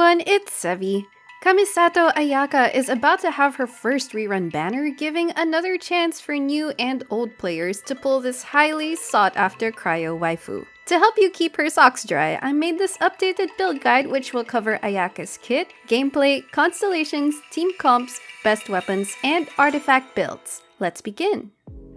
everyone, it's Sevi. Kamisato Ayaka is about to have her first rerun banner, giving another chance for new and old players to pull this highly sought-after cryo waifu. To help you keep her socks dry, I made this updated build guide which will cover Ayaka's kit, gameplay, constellations, team comps, best weapons, and artifact builds. Let's begin!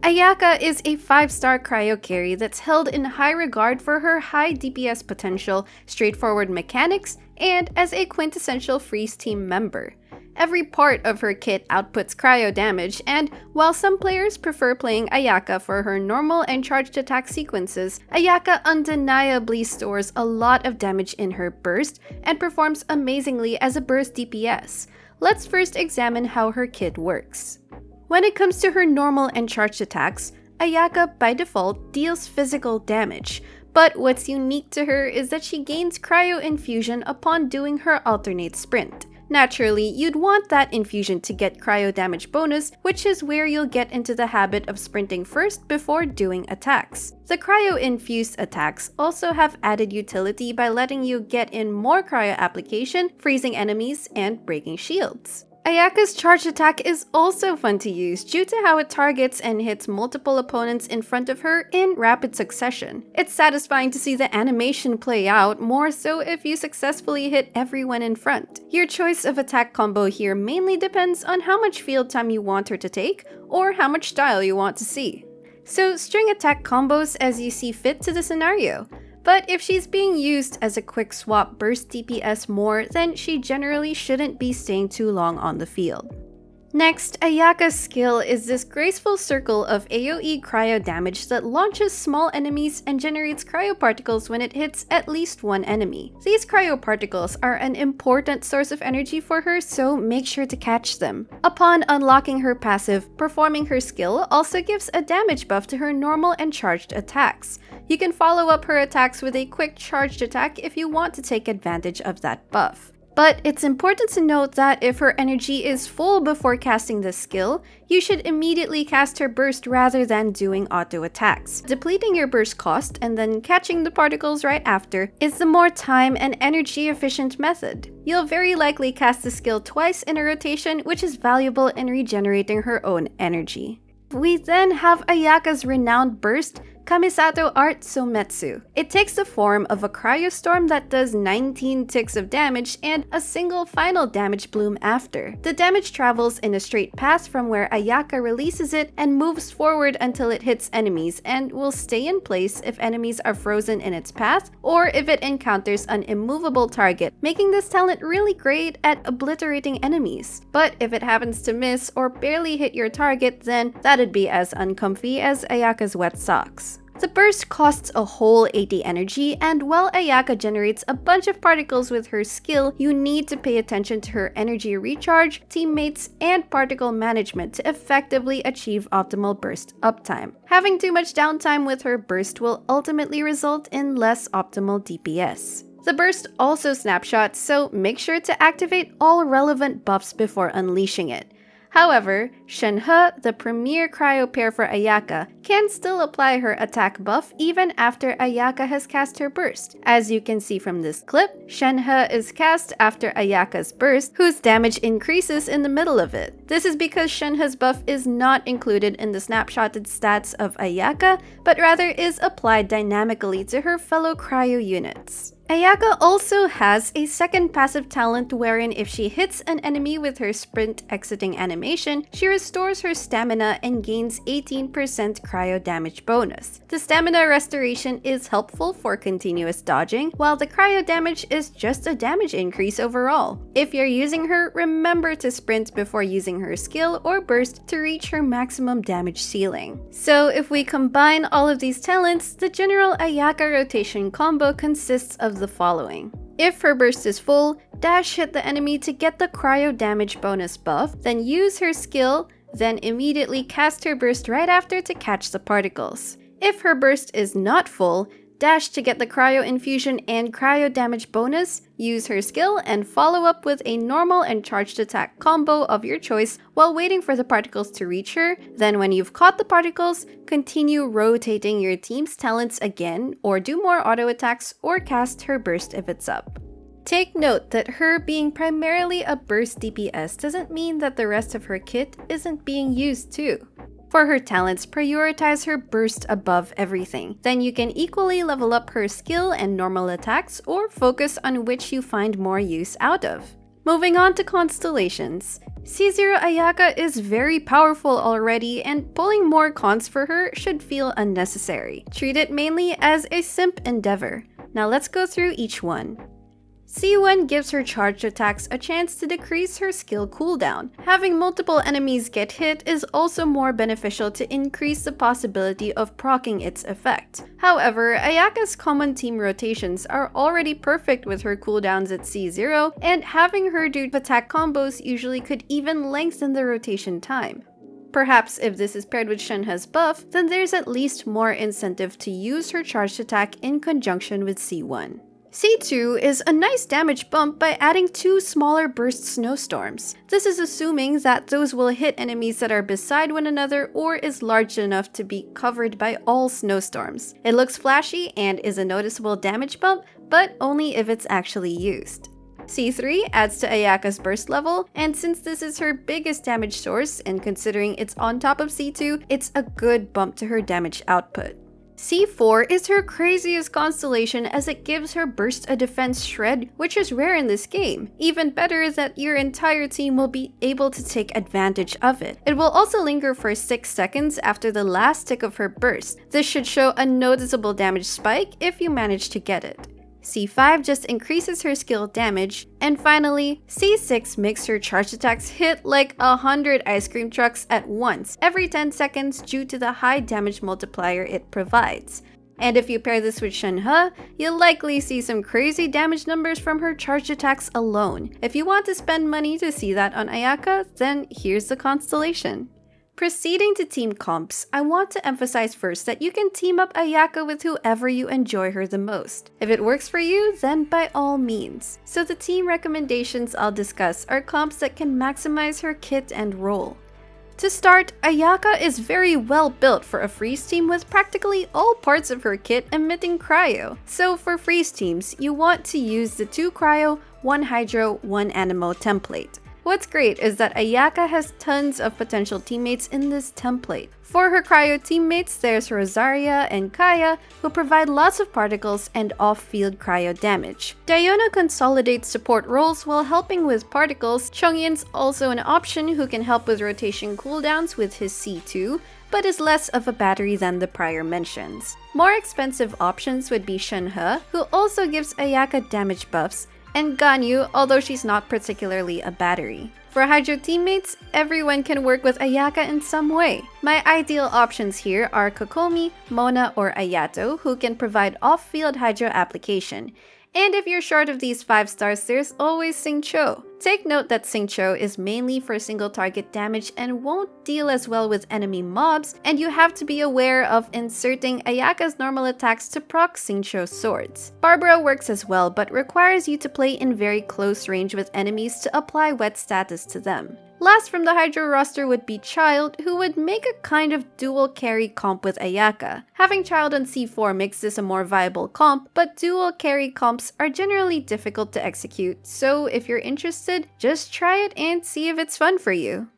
Ayaka is a 5-star cryo carry that's held in high regard for her high DPS potential, straightforward mechanics, and as a quintessential freeze team member. Every part of her kit outputs cryo damage, and while some players prefer playing Ayaka for her normal and charged attack sequences, Ayaka undeniably stores a lot of damage in her burst and performs amazingly as a burst DPS. Let's first examine how her kit works. When it comes to her normal and charged attacks, Ayaka by default deals physical damage, but what's unique to her is that she gains cryo infusion upon doing her alternate sprint. Naturally, you'd want that infusion to get cryo damage bonus, which is where you'll get into the habit of sprinting first before doing attacks. The cryo-infused attacks also have added utility by letting you get in more cryo application, freezing enemies, and breaking shields. Ayaka's charged attack is also fun to use due to how it targets and hits multiple opponents in front of her in rapid succession. It's satisfying to see the animation play out, more so if you successfully hit everyone in front. Your choice of attack combo here mainly depends on how much field time you want her to take or how much style you want to see. So string attack combos as you see fit to the scenario. But if she's being used as a quick swap burst DPS more, then she generally shouldn't be staying too long on the field. Next, Ayaka's skill is this graceful circle of AoE cryo damage that launches small enemies and generates cryo particles when it hits at least one enemy. These cryo particles are an important source of energy for her, so make sure to catch them. Upon unlocking her passive, performing her skill also gives a damage buff to her normal and charged attacks. You can follow up her attacks with a quick charged attack if you want to take advantage of that buff. But it's important to note that if her energy is full before casting this skill, you should immediately cast her burst rather than doing auto attacks. Depleting your burst cost and then catching the particles right after is the more time and energy efficient method. You'll very likely cast the skill twice in a rotation, which is valuable in regenerating her own energy. We then have Ayaka's renowned burst, Kamisato Art Sometsu. It takes the form of a cryostorm that does 19 ticks of damage and a single final damage bloom after. The damage travels in a straight path from where Ayaka releases it and moves forward until it hits enemies and will stay in place if enemies are frozen in its path or if it encounters an immovable target, making this talent really great at obliterating enemies. But if it happens to miss or barely hit your target, then that'd be as uncomfy as Ayaka's wet socks. The burst costs a whole 80 energy, and while Ayaka generates a bunch of particles with her skill, you need to pay attention to her energy recharge, teammates, and particle management to effectively achieve optimal burst uptime. Having too much downtime with her burst will ultimately result in less optimal DPS. The burst also snapshots, so make sure to activate all relevant buffs before unleashing it. However, Shenhe, the premier cryo pair for Ayaka, can still apply her attack buff even after Ayaka has cast her burst. As you can see from this clip, Shenhe is cast after Ayaka's burst, whose damage increases in the middle of it. This is because Shenhe's buff is not included in the snapshotted stats of Ayaka, but rather is applied dynamically to her fellow cryo units. Ayaka also has a second passive talent wherein if she hits an enemy with her sprint exiting animation, she restores her stamina and gains 18% cryo damage bonus. The stamina restoration is helpful for continuous dodging, while the cryo damage is just a damage increase overall. If you're using her, remember to sprint before using her skill or burst to reach her maximum damage ceiling. So if we combine all of these talents, the general Ayaka rotation combo consists of the following. If her burst is full, dash hit the enemy to get the cryo damage bonus buff, then use her skill, then immediately cast her burst right after to catch the particles. If her burst is not full, dash to get the cryo infusion and cryo damage bonus, use her skill, and follow up with a normal and charged attack combo of your choice while waiting for the particles to reach her. Then when you've caught the particles, continue rotating your team's talents again, or do more auto attacks or cast her burst if it's up. Take note that her being primarily a burst DPS doesn't mean that the rest of her kit isn't being used too. For her talents, prioritize her burst above everything. Then you can equally level up her skill and normal attacks or focus on which you find more use out of. Moving on to Constellations. C0 Ayaka is very powerful already, and pulling more cons for her should feel unnecessary. Treat it mainly as a simp endeavor. Now let's go through each one. C1 gives her charged attacks a chance to decrease her skill cooldown. Having multiple enemies get hit is also more beneficial to increase the possibility of proccing its effect. However, Ayaka's common team rotations are already perfect with her cooldowns at C0, and having her do attack combos usually could even lengthen the rotation time. Perhaps if this is paired with Shenhe's buff, then there's at least more incentive to use her charged attack in conjunction with C1. C2 is a nice damage bump by adding 2 smaller burst snowstorms. This is assuming that those will hit enemies that are beside one another or is large enough to be covered by all snowstorms. It looks flashy and is a noticeable damage bump, but only if it's actually used. C3 adds to Ayaka's burst level, and since this is her biggest damage source, and considering it's on top of C2, it's a good bump to her damage output. C4 is her craziest constellation as it gives her burst a defense shred, which is rare in this game. Even better is that your entire team will be able to take advantage of it. It will also linger for 6 seconds after the last tick of her burst. This should show a noticeable damage spike if you manage to get it. C5 just increases her skill damage, and finally, C6 makes her charged attacks hit like 100 ice cream trucks at once every 10 seconds due to the high damage multiplier it provides. And if you pair this with Shenhe, you'll likely see some crazy damage numbers from her charged attacks alone. If you want to spend money to see that on Ayaka, then here's the constellation. Proceeding to team comps, I want to emphasize first that you can team up Ayaka with whoever you enjoy her the most. If it works for you, then by all means. So the team recommendations I'll discuss are comps that can maximize her kit and role. To start, Ayaka is very well built for a freeze team with practically all parts of her kit emitting cryo. So for freeze teams, you want to use the 2 cryo, 1 hydro, 1 anemo template. What's great is that Ayaka has tons of potential teammates in this template. For her cryo teammates, there's Rosaria and Kaya, who provide lots of particles and off-field cryo damage. Diona consolidates support roles while helping with particles. Chongyin's also an option who can help with rotation cooldowns with his C2, but is less of a battery than the prior mentions. More expensive options would be Shenhe, who also gives Ayaka damage buffs, and Ganyu, although she's not particularly a battery. For Hydro teammates, everyone can work with Ayaka in some way. My ideal options here are Kokomi, Mona, or Ayato, who can provide off-field Hydro application. And if you're short of these 5 stars, there's always Xingqiu. Take note that Xingqiu is mainly for single target damage and won't deal as well with enemy mobs, and you have to be aware of inserting Ayaka's normal attacks to proc Xingqiu's swords. Barbara works as well, but requires you to play in very close range with enemies to apply wet status to them. Last from the Hydro roster would be Child, who would make a kind of dual carry comp with Ayaka. Having Child on C4 makes this a more viable comp, but dual carry comps are generally difficult to execute, so if you're interested, just try it and see if it's fun for you.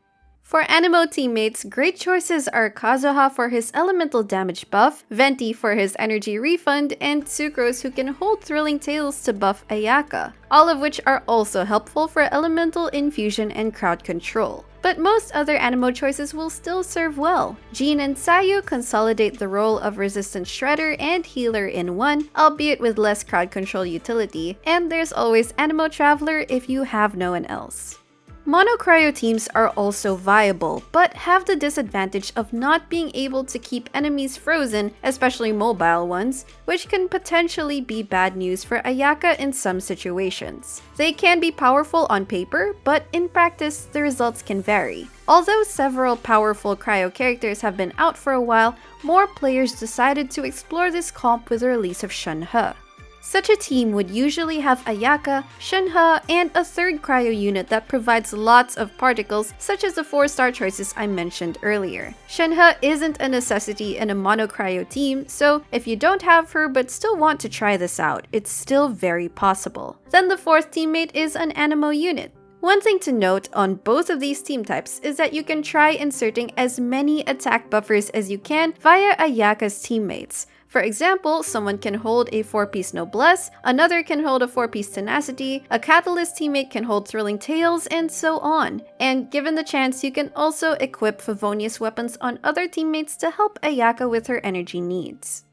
For Anemo teammates, great choices are Kazuha for his elemental damage buff, Venti for his energy refund, and Sucrose who can hold Thrilling Tales to buff Ayaka, all of which are also helpful for elemental infusion and crowd control. But most other Anemo choices will still serve well. Jean and Sayu consolidate the role of Resistance Shredder and Healer in one, albeit with less crowd control utility, and there's always Anemo Traveler if you have no one else. Mono cryo teams are also viable, but have the disadvantage of not being able to keep enemies frozen, especially mobile ones, which can potentially be bad news for Ayaka in some situations. They can be powerful on paper, but in practice, the results can vary. Although several powerful cryo characters have been out for a while, more players decided to explore this comp with the release of Shenhe. Such a team would usually have Ayaka, Shenhe, and a third cryo unit that provides lots of particles, such as the 4-star choices I mentioned earlier. Shenhe isn't a necessity in a mono cryo team, so if you don't have her but still want to try this out, it's still very possible. Then the 4th teammate is an Anemo unit. One thing to note on both of these team types is that you can try inserting as many attack buffers as you can via Ayaka's teammates. For example, someone can hold a 4-piece Noblesse, another can hold a 4-piece Tenacity, a Catalyst teammate can hold Thrilling Tales, and so on. And given the chance, you can also equip Favonius weapons on other teammates to help Ayaka with her energy needs.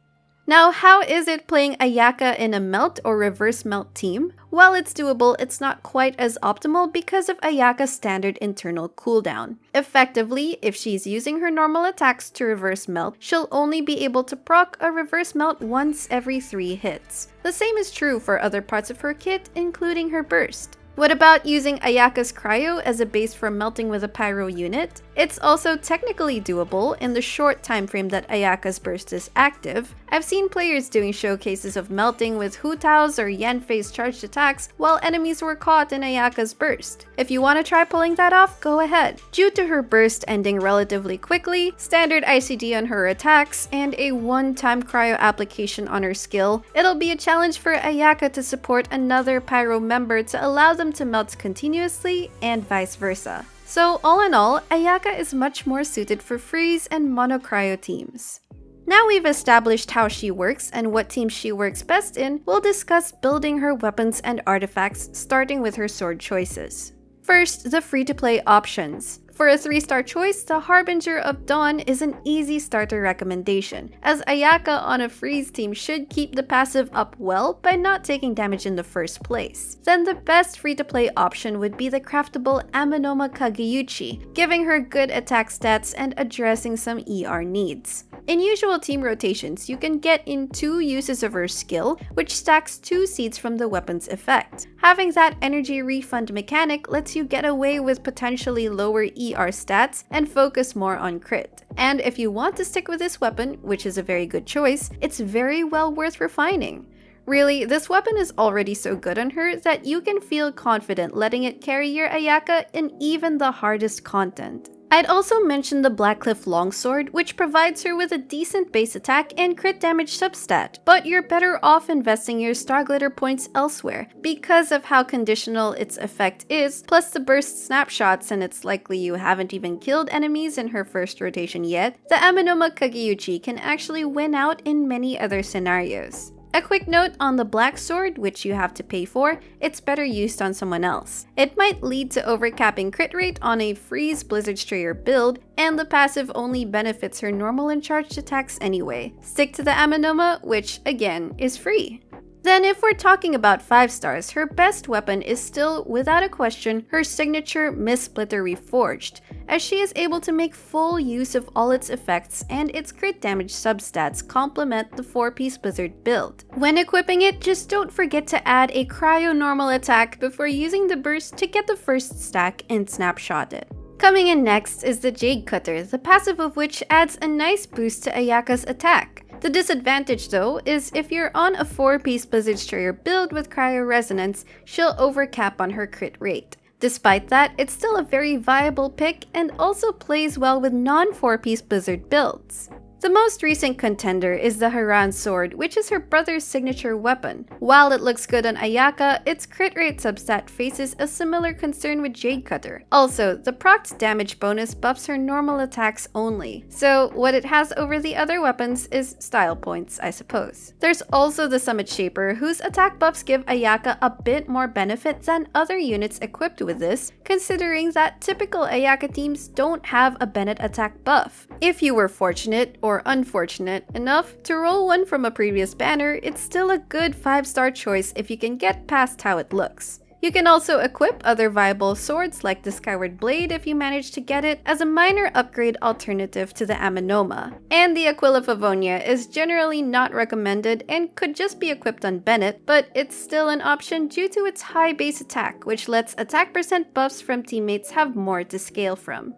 Now, how is it playing Ayaka in a melt or reverse melt team? While it's doable, it's not quite as optimal because of Ayaka's standard internal cooldown. Effectively, if she's using her normal attacks to reverse melt, she'll only be able to proc a reverse melt once every 3 hits. The same is true for other parts of her kit, including her burst. What about using Ayaka's Cryo as a base for melting with a Pyro unit? It's also technically doable in the short time frame that Ayaka's burst is active. I've seen players doing showcases of melting with Hu Tao's or Yanfei's charged attacks while enemies were caught in Ayaka's burst. If you want to try pulling that off, go ahead. Due to her burst ending relatively quickly, standard ICD on her attacks, and a one-time cryo application on her skill, it'll be a challenge for Ayaka to support another Pyro member to allow them to melt continuously and vice versa. So all in all, Ayaka is much more suited for freeze and mono cryo teams. Now we've established how she works and what teams she works best in, we'll discuss building her weapons and artifacts, starting with her sword choices. First, the free-to-play options. For a 3-star choice, the Harbinger of Dawn is an easy starter recommendation, as Ayaka on a freeze team should keep the passive up well by not taking damage in the first place. Then the best free-to-play option would be the craftable Amenoma Kageyuchi, giving her good attack stats and addressing some ER needs. In usual team rotations, you can get in 2 uses of her skill, which stacks 2 seeds from the weapon's effect. Having that energy refund mechanic lets you get away with potentially lower ER stats and focus more on crit. And if you want to stick with this weapon, which is a very good choice, it's very well worth refining. Really, this weapon is already so good on her that you can feel confident letting it carry your Ayaka in even the hardest content. I'd also mention the Blackcliff Longsword, which provides her with a decent base attack and crit damage substat, but you're better off investing your Star Glitter points elsewhere because of how conditional its effect is, plus the burst snapshots and it's likely you haven't even killed enemies in her first rotation yet. The Amenoma Kageyuchi can actually win out in many other scenarios. A quick note on the Black Sword, which you have to pay for, it's better used on someone else. It might lead to overcapping crit rate on a Freeze Blizzard Strayer build, and the passive only benefits her normal and charged attacks anyway. Stick to the Amenoma, which again is free. Then if we're talking about 5 stars, her best weapon is still, without a question, her signature Mist Splitter Reforged, as she is able to make full use of all its effects and its crit damage substats complement the 4-piece Blizzard build. When equipping it, just don't forget to add a cryo normal attack before using the burst to get the first stack and snapshot it. Coming in next is the Jade Cutter, the passive of which adds a nice boost to Ayaka's attack. The disadvantage though is if you're on a 4-piece Blizzard Strayer build with Cryo Resonance, she'll overcap on her crit rate. Despite that, it's still a very viable pick and also plays well with non-4-piece Blizzard builds. The most recent contender is the Haran Sword, which is her brother's signature weapon. While it looks good on Ayaka, its crit rate substat faces a similar concern with Jade Cutter. Also, the proc damage bonus buffs her normal attacks only, so what it has over the other weapons is style points, I suppose. There's also the Summit Shaper, whose attack buffs give Ayaka a bit more benefit than other units equipped with this, considering that typical Ayaka teams don't have a Bennett attack buff. If you were fortunate or unfortunate enough to roll one from a previous banner, it's still a good 5-star choice if you can get past how it looks. You can also equip other viable swords like the Skyward Blade if you manage to get it as a minor upgrade alternative to the Amenoma. And the Aquila Favonia is generally not recommended and could just be equipped on Bennett, but it's still an option due to its high base attack, which lets attack percent buffs from teammates have more to scale from.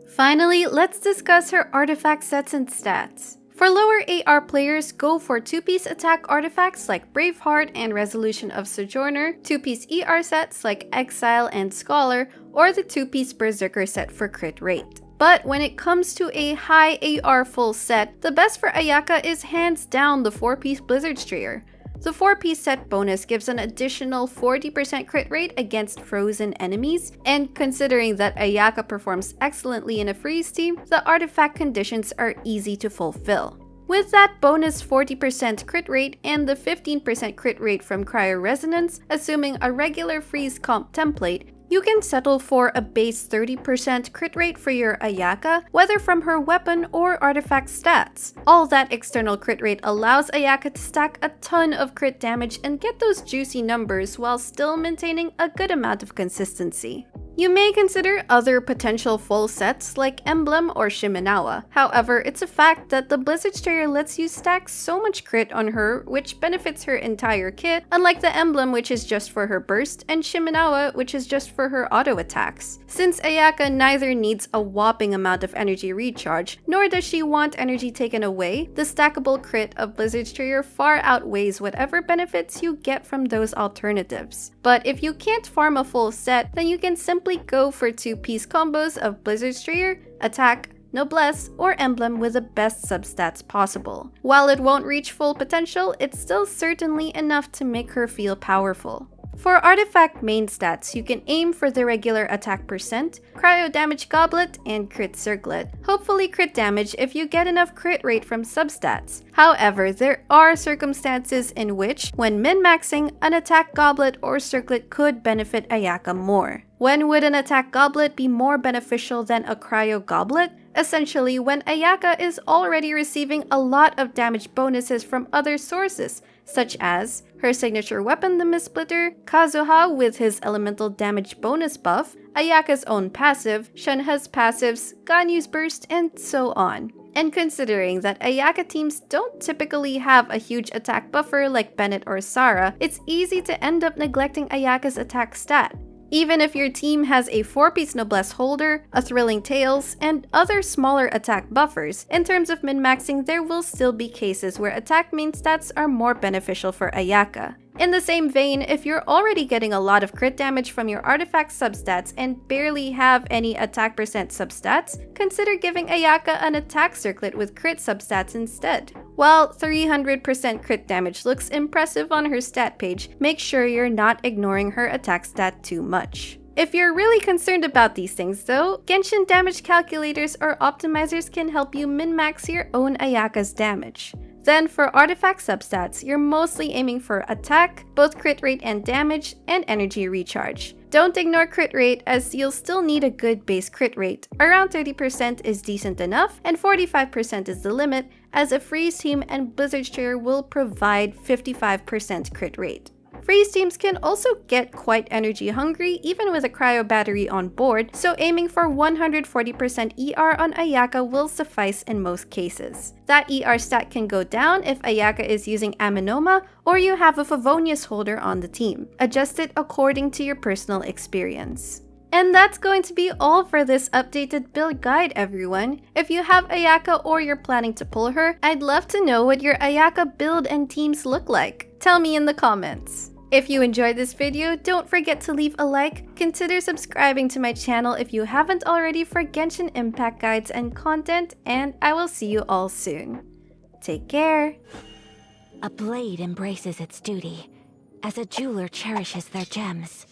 Finally, let's discuss her artifact sets and stats. For lower AR players, go for 2-piece attack artifacts like Braveheart and Resolution of Sojourner, 2-piece ER sets like Exile and Scholar, or the 2-piece Berserker set for crit rate. But when it comes to a high AR full set, the best for Ayaka is hands down the 4-piece Blizzard Strayer. The 4-piece set bonus gives an additional 40% crit rate against frozen enemies, and considering that Ayaka performs excellently in a freeze team, the artifact conditions are easy to fulfill. With that bonus 40% crit rate and the 15% crit rate from Cryo Resonance, assuming a regular freeze comp template, you can settle for a base 30% crit rate for your Ayaka, whether from her weapon or artifact stats. All that external crit rate allows Ayaka to stack a ton of crit damage and get those juicy numbers while still maintaining a good amount of consistency. You may consider other potential full sets like Emblem or Shimenawa. However, it's a fact that the Blizzard Strayer lets you stack so much crit on her, which benefits her entire kit, unlike the Emblem, which is just for her burst, and Shimenawa, which is just for her auto attacks. Since Ayaka neither needs a whopping amount of energy recharge, nor does she want energy taken away, the stackable crit of Blizzard Strayer far outweighs whatever benefits you get from those alternatives. But if you can't farm a full set, then you can simply go for 2-piece combos of Blizzard Strayer, Attack, Noblesse, or Emblem with the best substats possible. While it won't reach full potential, it's still certainly enough to make her feel powerful. For artifact main stats, you can aim for the regular attack percent, cryo damage goblet, and crit circlet. Hopefully crit damage if you get enough crit rate from substats. However, there are circumstances in which, when min-maxing, an attack goblet or circlet could benefit Ayaka more. When would an attack goblet be more beneficial than a cryo goblet? Essentially, when Ayaka is already receiving a lot of damage bonuses from other sources, such as her signature weapon, the Mistsplitter, Kazuha with his elemental damage bonus buff, Ayaka's own passive, Shenhe's passives, Ganyu's burst, and so on. And considering that Ayaka teams don't typically have a huge attack buffer like Bennett or Sara, it's easy to end up neglecting Ayaka's attack stat. Even if your team has a 4-piece Noblesse holder, a Thrilling Tales, and other smaller attack buffers, in terms of min-maxing there will still be cases where attack main stats are more beneficial for Ayaka. In the same vein, if you're already getting a lot of crit damage from your artifact substats and barely have any attack percent substats, consider giving Ayaka an attack circlet with crit substats instead. While 300% crit damage looks impressive on her stat page, make sure you're not ignoring her attack stat too much. If you're really concerned about these things though, Genshin damage calculators or optimizers can help you min-max your own Ayaka's damage. Then for artifact substats, you're mostly aiming for attack, both crit rate and damage, and energy recharge. Don't ignore crit rate as you'll still need a good base crit rate. Around 30% is decent enough, and 45% is the limit, as a freeze team and Blizzard Strayer will provide 55% crit rate. Freeze teams can also get quite energy hungry even with a cryo battery on board, so aiming for 140% ER on Ayaka will suffice in most cases. That ER stat can go down if Ayaka is using Aminoma or you have a Favonius holder on the team. Adjust it according to your personal experience. And that's going to be all for this updated build guide, everyone. If you have Ayaka or you're planning to pull her, I'd love to know what your Ayaka build and teams look like. Tell me in the comments. If you enjoyed this video, don't forget to leave a like, consider subscribing to my channel if you haven't already for Genshin Impact guides and content, and I will see you all soon. Take care! A blade embraces its duty, as a jeweler cherishes their gems.